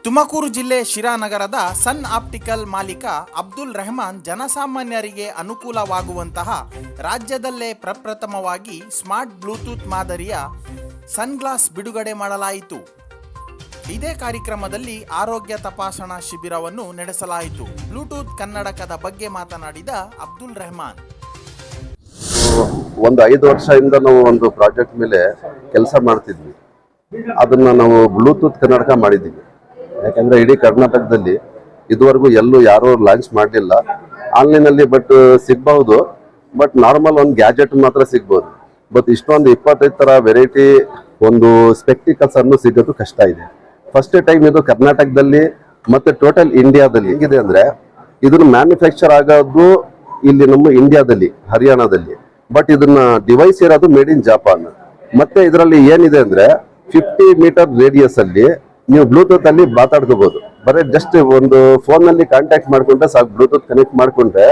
ತುಮಕೂರು ಜಿಲ್ಲೆ ಶಿರಾನಗರದ ಸನ್ ಆಪ್ಟಿಕಲ್ ಮಾಲೀಕ ಅಬ್ದುಲ್ ರೆಹಮಾನ್ ಜನಸಾಮಾನ್ಯರಿಗೆ ಅನುಕೂಲವಾಗುವಂತಹ ರಾಜ್ಯದಲ್ಲೇ ಪ್ರಪ್ರಥಮವಾಗಿ ಸ್ಮಾರ್ಟ್ ಬ್ಲೂಟೂತ್ ಮಾದರಿಯ ಸನ್ಗ್ಲಾಸ್ ಬಿಡುಗಡೆ ಮಾಡಲಾಯಿತು. ಇದೇ ಕಾರ್ಯಕ್ರಮದಲ್ಲಿ ಆರೋಗ್ಯ ತಪಾಸಣಾ ಶಿಬಿರವನ್ನು ನಡೆಸಲಾಯಿತು. ಬ್ಲೂಟೂತ್ ಕನ್ನಡಕದ ಬಗ್ಗೆ ಮಾತನಾಡಿದ ಅಬ್ದುಲ್ ರೆಹಮಾನ್, ಒಂದು 5 ವರ್ಷದಿಂದ ನಾವು ಒಂದು ಪ್ರಾಜೆಕ್ಟ್ ಮೇಲೆ ಕೆಲಸ ಮಾಡ್ತಿದ್ವಿ. ಅದನ್ನ ನಾವು ಬ್ಲೂಟೂತ್ ಕನ್ನಡಕ ಮಾಡಿದ್ದೀವಿ. ಯಾಕಂದ್ರೆ ಇಡೀ ಕರ್ನಾಟಕದಲ್ಲಿ ಇದುವರೆಗೂ ಎಲ್ಲೂ ಯಾರು ಲಾಂಚ್ ಮಾಡಲಿಲ್ಲ. ಆನ್ಲೈನಲ್ಲಿ ಬಟ್ ಸಿಗ್ಬಹುದು, ಬಟ್ ನಾರ್ಮಲ್ ಒಂದು ಗ್ಯಾಜೆಟ್ ಮಾತ್ರ ಸಿಗ್ಬೋದು. ಬಟ್ ಇಷ್ಟೊಂದು 25 ತರ ವೆರೈಟಿ ಒಂದು ಸ್ಪೆಕ್ಟಿಕಲ್ಸ್ ಅನ್ನು ಸಿಗೋದು ಕಷ್ಟ ಇದೆ. ಫಸ್ಟ್ ಟೈಮ್ ಇದು ಕರ್ನಾಟಕದಲ್ಲಿ ಮತ್ತೆ ಟೋಟಲ್ ಇಂಡಿಯಾದಲ್ಲಿ ಹೇಗಿದೆ ಅಂದ್ರೆ ಇದನ್ನು ಮ್ಯಾನುಫ್ಯಾಕ್ಚರ್ ಆಗೋದು ಇಲ್ಲಿ ನಮ್ಮ ಇಂಡಿಯಾದಲ್ಲಿ, ಹರಿಯಾಣದಲ್ಲಿ. ಬಟ್ ಇದನ್ನ ಡಿವೈಸ್ ಇರೋದು ಮೇಡ್ ಇನ್ ಜಪಾನ್. ಮತ್ತೆ ಇದರಲ್ಲಿ ಏನಿದೆ ಅಂದ್ರೆ 50 ಮೀಟರ್ ರೇಡಿಯಸ್ ಅಲ್ಲಿ ನೀವು ಬ್ಲೂಟೂತ್ ಅಲ್ಲಿ ಮಾತಾಡ್ಕೋಬಹುದು. ಬರೀ ಜಸ್ಟ್ ಒಂದು ಫೋನ್ ನಲ್ಲಿ ಕಾಂಟ್ಯಾಕ್ಟ್ ಮಾಡ್ಕೊಂಡ್ರೆ ಸಾಕು. ಬ್ಲೂಟೂತ್ ಕನೆಕ್ಟ್ ಮಾಡ್ಕೊಂಡ್ರೆ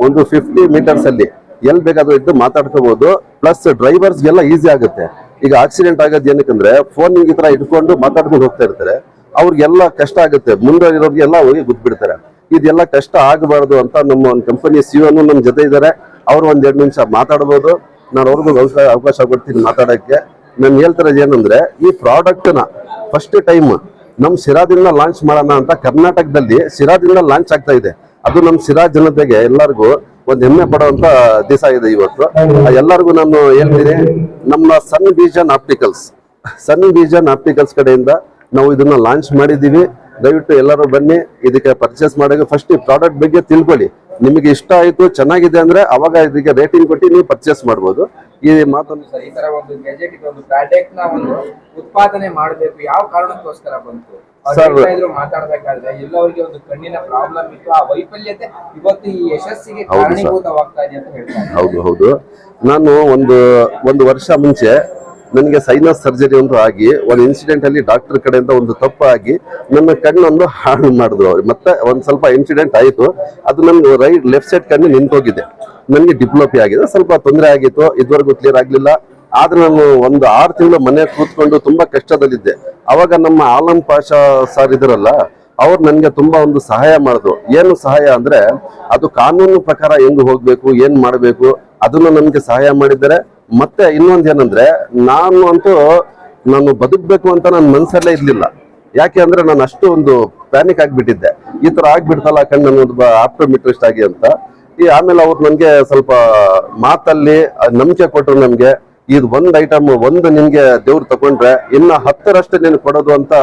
ಒಂದು 50 ಮೀಟರ್ಸ್ ಅಲ್ಲಿ ಎಲ್ಲಿ ಬೇಕಾದ್ರೂ ಇದ್ದು ಮಾತಾಡ್ಕೋಬಹುದು. ಪ್ಲಸ್ ಡ್ರೈವರ್ಸ್ಗೆಲ್ಲ ಈಸಿ ಆಗುತ್ತೆ. ಈಗ ಆಕ್ಸಿಡೆಂಟ್ ಆಗೋದು ಏನಕ್ಕಂದ್ರೆ ಫೋನ್ ಈ ತರ ಇಟ್ಕೊಂಡು ಮಾತಾಡ್ಕೊಂಡು ಹೋಗ್ತಾ ಇರ್ತಾರೆ, ಅವ್ರಿಗೆಲ್ಲ ಕಷ್ಟ ಆಗುತ್ತೆ. ಮುಂದೆ ಇರೋರಿಗೆಲ್ಲ ಹೋಗಿ ಗುದ್ಬಿಡ್ತಾರೆ. ಇದೆಲ್ಲ ಕಷ್ಟ ಆಗಬಾರ್ದು ಅಂತ ನಮ್ಮ ಒಂದು ಕಂಪನಿ ಸಿಒನು ನಮ್ಮ ಜೊತೆ ಇದ್ದಾರೆ. ಅವ್ರು 1-2 ನಿಮಿಷ ಮಾತಾಡ್ಬೋದು. ನಾನು ಅವ್ರಿಗೂ ಅವಕಾಶ ಕೊಡ್ತೀನಿ ಮಾತಾಡಕ್ಕೆ. ನಾನು ಹೇಳ್ತಿರೋದು ಏನಂದ್ರೆ ಈ ಪ್ರಾಡಕ್ಟ್ ನ ಫಸ್ಟ್ ಟೈಮ್ ನಮ್ ಶಿರಾದಿಂದ ಲಾಂಚ್ ಮಾಡೋಣ ಅಂತ ಕರ್ನಾಟಕದಲ್ಲಿ ಶಿರಾದಿಂದ ಲಾಂಚ್ ಆಗ್ತಾ ಇದೆ. ಅದು ನಮ್ ಶಿರಾ ಜನತೆಗೆ ಎಲ್ಲರಿಗೂ ಒಂದು ಹೆಮ್ಮೆ ಪಡುವಂತ ದಿವಸ ಇದೆ ಇವತ್ತು. ಎಲ್ಲರಿಗೂ ನಾನು ಹೇಳ್ತೀನಿ, ನಮ್ಮ ಸನ್ ವಿಷನ್ ಆಪ್ಟಿಕಲ್ಸ್ ಕಡೆಯಿಂದ ನಾವು ಇದನ್ನ ಲಾಂಚ್ ಮಾಡಿದೀವಿ. ದಯವಿಟ್ಟು ಎಲ್ಲರೂ ಬನ್ನಿ, ಇದಕ್ಕೆ ಪರ್ಚೇಸ್ ಮಾಡೋಕೆ ಫಸ್ಟ್ ಈ ಪ್ರಾಡಕ್ಟ್ ಬಗ್ಗೆ ತಿಳ್ಕೊಳ್ಳಿ. ನಿಮಗೆ ಇಷ್ಟ ಆಯ್ತು, ಚೆನ್ನಾಗಿದೆ ಅಂದ್ರೆ ಅವಾಗ ಇದಕ್ಕೆ ರೇಟಿಂಗ್ ಕೊಟ್ಟು ನೀವು ಪರ್ಚೇಸ್ ಮಾಡಬಹುದು. ಈ ಮಾತನ್ನು ಈ ತರ ಒಂದು ಗೆಜೆಟ್ ಒಂದು ಪ್ರಾಡಕ್ಟ್ ನ ಒಂದು ಉತ್ಪಾದನೆ ಮಾಡಬೇಕು, ಯಾವ ಕಾರಣಕ್ಕೋಸ್ಕರ ಬಂತು ಮಾತಾಡಬೇಕಾದ್ರೆ ಎಲ್ಲರಿಗೆ ಒಂದು ಕಣ್ಣಿನ ಪ್ರಾಬ್ಲಮ್ ಇತ್ತು. ಆ ವೈಫಲ್ಯತೆ ಇವತ್ತು ಈ ಯಶಸ್ಸಿಗೆ ಕಾರಣೀಭೂತವಾಗ್ತಾ ಇದೆ ಅಂತ ಹೇಳ್ತಾರೆ. ಹೌದು. ನಾನು ಒಂದು ವರ್ಷ ಮುಂಚೆ ನನಗೆ ಸೈನಸ್ ಸರ್ಜರಿ ಒಂದು ಆಗಿ ಒಂದು ಇನ್ಸಿಡೆಂಟ್ ಅಲ್ಲಿ ಡಾಕ್ಟರ್ ಕಡೆಯಿಂದ ಒಂದು ತಪ್ಪು ಆಗಿ ನನ್ನ ಕಣ್ಣೊಂದು ಹಾಳು ಮಾಡಿದ್ರು ಅವ್ರು. ಮತ್ತೆ ಒಂದ್ ಸ್ವಲ್ಪ ಇನ್ಸಿಡೆಂಟ್ ಆಯ್ತು. ಅದು ನನ್ಗೆ ಲೆಫ್ಟ್ ಸೈಡ್ ಕಣ್ಣು ನಿಂತೋಗಿದೆ. ನನಗೆ ಡಿಪ್ಲೋಪಿ ಆಗಿದೆ, ಸ್ವಲ್ಪ ತೊಂದರೆ ಆಗಿತ್ತು. ಇದುವರೆಗೂ ಕ್ಲಿಯರ್ ಆಗ್ಲಿಲ್ಲ. ಆದ್ರೆ ನಾನು ಒಂದು 6 ತಿಂಗಳು ಮನೆ ಕೂತ್ಕೊಂಡು ತುಂಬಾ ಕಷ್ಟದಲ್ಲಿದ್ದೆ. ಅವಾಗ ನಮ್ಮ ಆಲಂ ಪಾಷಾ ಸರ್ ಇದ್ರಲ್ಲ, ಅವ್ರು ನನ್ಗೆ ತುಂಬಾ ಒಂದು ಸಹಾಯ ಮಾಡಿದ್ರು. ಏನು ಸಹಾಯ ಅಂದ್ರೆ ಅದು ಕಾನೂನು ಪ್ರಕಾರ ಹೆಂಗ್ ಹೋಗ್ಬೇಕು, ಏನ್ ಮಾಡ್ಬೇಕು ಅದನ್ನ ನನ್ಗೆ ಸಹಾಯ ಮಾಡಿದ್ದಾರೆ. ಮತ್ತೆ ಇನ್ನೊಂದ್ ಏನಂದ್ರೆ ನಾನು ಬದುಕ್ಬೇಕು ಅಂತ ನನ್ನ ಮನ್ಸಲ್ಲೇ ಇರ್ಲಿಲ್ಲ. ಯಾಕೆ ಅಂದ್ರೆ ನಾನು ಅಷ್ಟು ಒಂದು ಪ್ಯಾನಿಕ್ ಆಗ್ಬಿಟ್ಟಿದ್ದೆ. ಈ ತರ ಆಗ್ಬಿಡ್ತಲ್ಲ ಕಣ್ಣು ಅನ್ನೋದು ಆಪ್ಟೋಮೆಟ್ರಿಸ್ಟ್ ಆಗಿ ಅಂತ. ಆಮೇಲೆ ಅವ್ರು ನನ್ಗೆ ಸ್ವಲ್ಪ ಮಾತಲ್ಲಿ ನಂಬಿಕೆ ಕೊಟ್ರು. ನಮ್ಗೆ ಇದು ಒಂದ್ ಐಟಮ್ ನಿನ್ಗೆ ದೇವ್ರು ತಗೊಂಡ್ರೆ ಇನ್ನ 10ರಷ್ಟು ನೀನು ಕೊಡೋದು ಅಂತ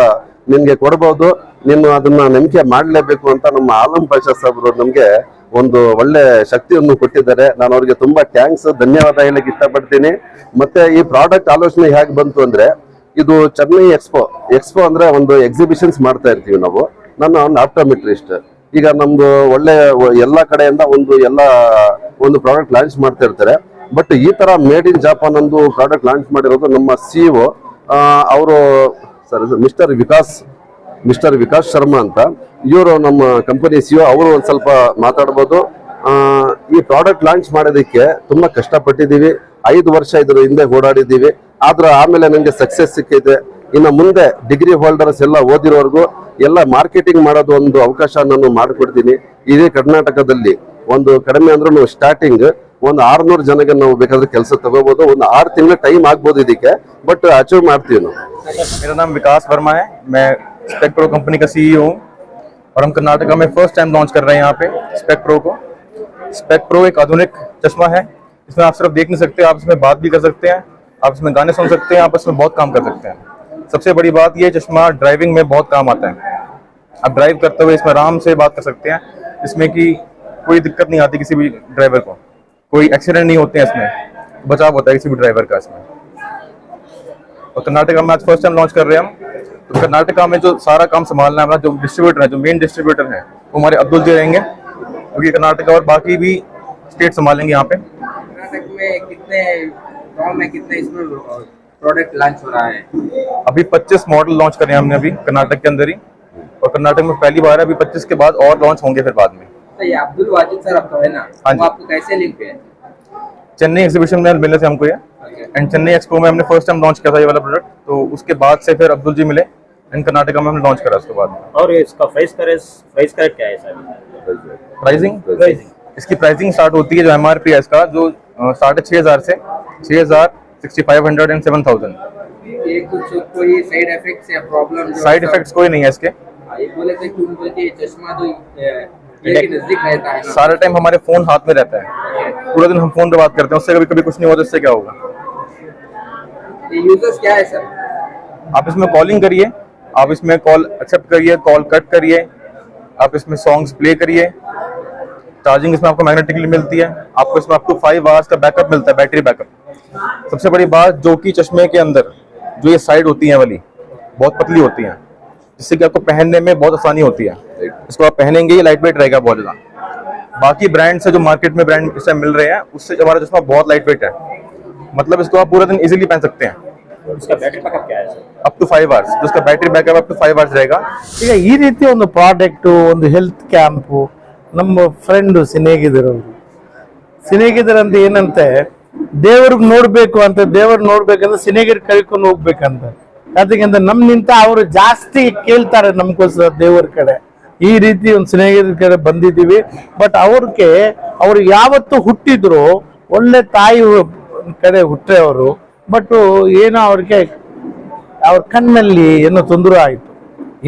ನಿನ್ಗೆ ಕೊಡಬಹುದು, ನೀನು ಅದನ್ನ ನಂಬಿಕೆ ಮಾಡ್ಲೇಬೇಕು ಅಂತ ನಮ್ಮ ಆಲಂ ಪಾಷಾ ಸಾಬ್ರು ನಮ್ಗೆ ಒಂದು ಒಳ್ಳೆ ಶಕ್ತಿಯನ್ನು ಕೊಟ್ಟಿದ್ದಾರೆ. ನಾನು ಅವ್ರಿಗೆ ತುಂಬಾ ಥ್ಯಾಂಕ್ಸ್, ಧನ್ಯವಾದ ಹೇಳಕ್ ಇಷ್ಟಪಡ್ತೀನಿ. ಮತ್ತೆ ಈ ಪ್ರಾಡಕ್ಟ್ ಆಲೋಚನೆ ಹೇಗೆ ಬಂತು ಅಂದ್ರೆ, ಇದು ಚೆನ್ನೈ ಎಕ್ಸ್ಪೋ ಅಂದ್ರೆ ಒಂದು ಎಕ್ಸಿಬಿಷನ್ಸ್ ಮಾಡ್ತಾ ಇರ್ತೀವಿ ನಾವು. ನಾನು ಒಂದು ಆಪ್ಟೋಮೆಟ್ರಿಸ್ಟ್. ಈಗ ನಮ್ದು ಒಳ್ಳೆ ಎಲ್ಲಾ ಕಡೆಯಿಂದ ಒಂದು ಪ್ರಾಡಕ್ಟ್ ಲಾಂಚ್ ಮಾಡ್ತಾ ಇರ್ತಾರೆ. ಬಟ್ ಈ ತರ ಮೇಡ್ ಇನ್ ಜಪಾನ್ ಒಂದು ಪ್ರಾಡಕ್ಟ್ ಲಾಂಚ್ ಮಾಡಿರೋದು ನಮ್ಮ ಸಿಇಒ ಅವರು ಮಿಸ್ಟರ್ ವಿಕಾಸ್ ಶರ್ಮಾ ಅಂತ. ಇವರು ನಮ್ಮ ಕಂಪನಿ ಸಿಇಒ. ಅವರು ಒಂದ್ ಸ್ವಲ್ಪ ಮಾತಾಡ್ಬೋದು. ಈ ಪ್ರಾಡಕ್ಟ್ ಲಾಂಚ್ ಮಾಡೋದಕ್ಕೆ ತುಂಬಾ ಕಷ್ಟಪಟ್ಟಿದ್ದೀವಿ. 5 ವರ್ಷ ಇದ್ರ ಹಿಂದೆ ಓಡಾಡಿದ್ದೀವಿ. ಆದ್ರೆ ಆಮೇಲೆ ನಂಗೆ ಸಕ್ಸಸ್ ಸಿಕ್ಕಿದೆ. ಇನ್ನು ಮುಂದೆ ಡಿಗ್ರಿ ಹೋಲ್ಡರ್ಸ್ ಎಲ್ಲ ಓದಿರೋರ್ಗು ಎಲ್ಲ ಮಾರ್ಕೆಟಿಂಗ್ ಮಾಡೋದು ಒಂದು ಅವಕಾಶ ನಾನು ಮಾಡಿಕೊಡ್ತೀನಿ. ಇದೇ ಕರ್ನಾಟಕದಲ್ಲಿ ಒಂದು ಕಡಿಮೆ ಅಂದ್ರೂ ಸ್ಟಾರ್ಟಿಂಗ್ ಒಂದು 600 ಜನಕ್ಕೆ ನಾವು ಬೇಕಾದ್ರೆ ಕೆಲಸ ತಗೋಬಹುದು. ಒಂದು 6 ತಿಂಗಳ ಟೈಮ್ ಆಗ್ಬೋದು ಇದಕ್ಕೆ, ಬಟ್ ಅಚೀವ್ ಮಾಡ್ತೀವಿ ನಾವು. मेरा नाम विकास वर्मा है, मैं स्पेक प्रो कंपनी का सीईओ हूँ और हम कर्नाटका में फर्स्ट टाइम लॉन्च कर रहे हैं यहाँ पे स्पेक प्रो को। स्पेक प्रो एक आधुनिक चश्मा है। इसमें आप सिर्फ देख नहीं सकते, आप इसमें बात भी कर सकते हैं, आप इसमें गाने सुन सकते हैं, आप इसमें बहुत काम कर सकते हैं। सबसे बड़ी बात ये चश्मा ड्राइविंग में बहुत काम आता है। आप ड्राइव करते हुए इसमें आराम से बात कर सकते हैं, इसमें कि कोई दिक्कत नहीं आती किसी भी ड्राइवर को, कोई एक्सीडेंट नहीं होते हैं, इसमें बचाव होता है किसी भी ड्राइवर का इसमें। और कर्नाटका में आज फर्स्ट टाइम लॉन्च कर रहे हैं हम। तो कर्नाटका में जो सारा काम संभालना है, हमारा जो डिस्ट्रीब्यूटर है, जो मेन डिस्ट्रीब्यूटर है वो हमारे अब्दुल जी रहेंगे, क्योंकि कर्नाटका और बाकी भी स्टेट संभालेंगे यहाँ पे। कर्नाटक में कितने गाँव में कितने इसमें प्रोडक्ट लॉन्च हो रहा है? अभी 25 मॉडल लॉन्च करे हमने अभी कर्नाटक के अंदर ही, और कर्नाटक में पहली बार है। अभी 25 के बाद और लॉन्च होंगे फिर बाद में। तो ये अब्दुल वाजिद सर आपको है ना, वो आपको कैसे लिंक है? चेन्नई एग्जीबिशन में मिले थे हमको ये, एंड चेन्नई एक्सपो में हमने फर्स्ट टाइम लॉन्च किया था ये वाला प्रोडक्ट। तो उसके बाद से फिर अब्दुल जी मिले, एंड कर्नाटका में हमने लॉन्च करा उसके बाद। और इसका प्राइस करेक्ट क्या है सर? प्राइसिंग इसकी प्राइसिंग स्टार्ट होती है जो MRP है इसका, जो स्टार्ट है 6,000 से 6,000, 6,500 एंड 7,000। ये कुछ कोई साइड इफेक्ट्स या प्रॉब्लम? साइड इफेक्ट्स कोई नहीं है इसके। ये बोले थे कि उनको ये चश्मा तो ये नजदीक रहता है ना, सारा टाइम हमारे फोन हाथ में रहता है, पूरा दिन हम फोन पे बात करते हैं, उससे कभी कभी कुछ नहीं होता, इससे क्या होगा? ये यूजर्स क्या है सर? आप इसमें कॉलिंग करिए, आप इसमें कॉल एक्सेप्ट करिए, कॉल कट करिए, आप इसमें सॉन्ग्स प्ले करिए, चार्जिंग इसमें आपको मैग्नेटिकली मिलती है, आपको इसमें आपको 5 आवर्स का बैकअप मिलता है, बैटरी बैकअप। सबसे बड़ी बात जो कि चश्मे के अंदर जो ये साइड होती है वाली बहुत पतली होती है, जिससे कि आपको पहनने में बहुत आसानी होती है। इसको आप पहनेंगे ये लाइट वेट रहेगा बहुत ज्यादा। बाकी ब्रांड से जो मार्केट में ब्रांड इससे मिल रहे हैं उससे हमारा चश्मा बहुत लाइट वेट है, मतलब इसको आप पूरा दिन इजीली पहन सकते हैं। इसका बैटरी बैकअप क्या है सर? अप टू 5 आवर्स, जिसका battery backup up to 5 hours रहेगा। ಈಗ ಈ ರೀತಿ ಒಂದು ಪ್ರಾಡಕ್ಟ್, ಒಂದು ಹೆಲ್ತ್ ಕ್ಯಾಂಪು ನಮ್ಮ ಫ್ರೆಂಡ್ ಸಿನೇಗಿದರಂತ ಏನಂತೆ ದೇವ್ರಿಗೆ ನೋಡ್ಬೇಕು ಅಂತ, ದೇವ್ರು ನೋಡ್ಬೇಕಂದ್ರೆ ಸಿನೇಗಿರಿ ಕಳ್ಕೊಂಡು ಹೋಗ್ಬೇಕಂತ, ಅದಕ್ಕಿಂತ ನಮ್ನಿಂತ ಅವರು ಜಾಸ್ತಿ ಕೇಳ್ತಾರೆ ನಮ್ಗೋಸ್ಕರ ದೇವ್ರ ಕಡೆ. ಈ ರೀತಿ ಒಂದು ಸಿನೇಗಿರಿ ಕಡೆ ಬಂದಿದ್ದೀವಿ. ಬಟ್ ಅವ್ರು ಯಾವತ್ತು ಹುಟ್ಟಿದ್ರು ಒಳ್ಳೆ ತಾಯಿ ಕಡೆ ಹುಟ್ಟೆ ಅವರು. ಬಟ್ ಏನೋ ಅವ್ರ ಕಣ್ಣಲ್ಲಿ ಏನೋ ತೊಂದರೆ ಆಯ್ತು,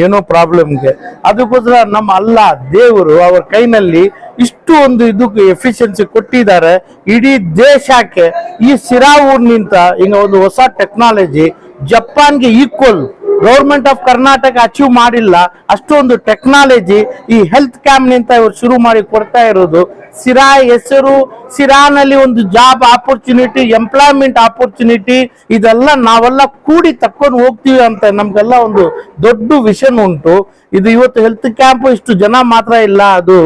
ಏನೋ ಪ್ರಾಬ್ಲಮ್ಗೆ. ಅದಕ್ಕೋಸ್ಕರ ನಮ್ಮ ಅಲ್ಲ ದೇವರು ಅವ್ರ ಕೈನಲ್ಲಿ ಇಷ್ಟು ಒಂದು ಇದಕ್ಕೆ ಎಫಿಷಿಯನ್ಸಿ ಕೊಟ್ಟಿದ್ದಾರೆ. ಇಡೀ ದೇಶಕ್ಕೆ ಈ ಸಿರಾ ಊರಿನಿಂದ ಈಗ ಒಂದು ಹೊಸ ಟೆಕ್ನಾಲಜಿ ಜಪಾನ್ಗೆ equal government of Karnataka achieve ಮಾಡಿಲ್ಲ ಅಷ್ಟೊಂದು ಟೆಕ್ನಾಲಜಿ ಈ ಹೆಲ್ತ್ ಕ್ಯಾಂಪ್ ನಿಂತ ಇವರು ಶುರು ಮಾಡಿ ಕೊಡ್ತಾ ಇರೋದು. ಸಿರಾ ಹೆಸರು, ಸಿರಾನಲ್ಲಿ ಒಂದು ಜಾಬ್ ಆಪರ್ಚುನಿಟಿ, ಎಂಪ್ಲಾಯ್ಮೆಂಟ್ ಆಪರ್ಚುನಿಟಿ, ಇದೆಲ್ಲ ನಾವೆಲ್ಲ ಕೂಡಿ ತಕ್ಕೊಂಡು ಹೋಗ್ತೀವಿ ಅಂತ ನಮ್ಗೆಲ್ಲ ಒಂದು ದೊಡ್ಡ ವಿಷನ್ ಉಂಟು. ಇದು ಇವತ್ತು ಹೆಲ್ತ್ ಕ್ಯಾಂಪ್ ಇಷ್ಟು ಜನ ಮಾತ್ರ ಇಲ್ಲ, ಅದು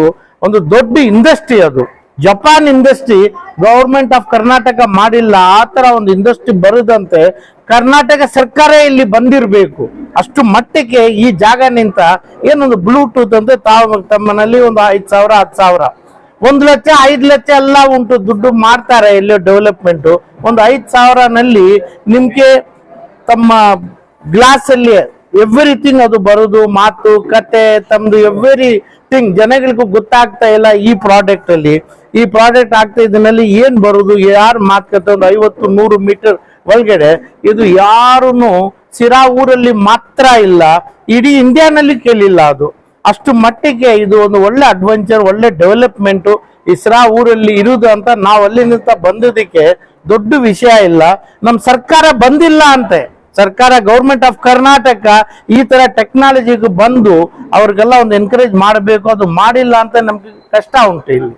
ಒಂದು ದೊಡ್ಡ ಇಂಡಸ್ಟ್ರಿ. ಅದು Japan industry government of Karnataka ಮಾಡಿಲ್ಲ. ಆ ತರ ಒಂದು ಇಂಡಸ್ಟ್ರಿ ಬರುದಂತೆ ಕರ್ನಾಟಕ ಸರ್ಕಾರ ಇಲ್ಲಿ ಬಂದಿರಬೇಕು. ಅಷ್ಟು ಮಟ್ಟಕ್ಕೆ ಈ ಜಾಗ ನಿಂತ ಏನೊಂದು ಬ್ಲೂಟೂತ್ ಅಂತ ತಮ್ಮನಲ್ಲಿ ಒಂದು 5,000 10,000 1 ಲಕ್ಷ 5 ಲಕ್ಷ ಎಲ್ಲ ಉಂಟು, ದುಡ್ಡು ಮಾಡ್ತಾರೆ ಇಲ್ಲಿ ಡೆವಲಪ್ಮೆಂಟ್. ಒಂದು 5,000ನಲ್ಲಿ ನಿಮ್ಗೆ ತಮ್ಮ ಗ್ಲಾಸ್ ಅಲ್ಲಿ ಎವ್ರಿಥಿಂಗ್ ಅದು ಬರುದು, ಮಾತು ಕತೆ ತಮ್ದು ಎವ್ರಿಥಿಂಗ್ ಜನಗಳಿಗೂ ಗೊತ್ತಾಗ್ತಾ ಇಲ್ಲ. ಈ ಪ್ರಾಡಕ್ಟ್ ಅಲ್ಲಿ ಈ ಪ್ರಾಡಕ್ಟ್ ಆಗ್ತಾ ಇದನ್ನಲ್ಲಿ ಏನ್ ಬರುದು, ಯಾರು ಮಾತುಕತೆ ಒಂದು 50-100 ಮೀಟರ್ ಒಳಗಡೆ ಇದು ಯಾರೂನು ಸಿರಾ ಊರಲ್ಲಿ ಮಾತ್ರ ಇಲ್ಲ, ಇಡೀ ಇಂಡಿಯಾನಲ್ಲಿ ಕೇಳಿಲ್ಲ. ಅದು ಅಷ್ಟು ಮಟ್ಟಿಗೆ ಇದು ಒಂದು ಒಳ್ಳೆ ಅಡ್ವೆಂಚರ್, ಒಳ್ಳೆ ಡೆವಲಪ್ಮೆಂಟ್ ಈ ಸಿರಾ ಊರಲ್ಲಿ ಇರುವುದು ಅಂತ ನಾವು ಅಲ್ಲಿನಿಂದ ಬಂದಿದ್ದಕ್ಕೆ ದೊಡ್ಡ ವಿಷಯ ಇಲ್ಲ. ನಮ್ಮ ಸರ್ಕಾರ ಬಂದಿಲ್ಲ ಅಂತೆ, ಸರ್ಕಾರ ಗೌರ್ಮೆಂಟ್ ಆಫ್ ಕರ್ನಾಟಕ ಈ ತರ ಟೆಕ್ನಾಲಜಿಗೆ ಬಂದು ಅವ್ರಿಗೆಲ್ಲ ಒಂದು ಎನ್ಕರೇಜ್ ಮಾಡಬೇಕು, ಅದು ಮಾಡಿಲ್ಲ ಅಂತ ನಮ್ಗೆ ಕಷ್ಟ ಉಂಟು ಇಲ್ಲಿ.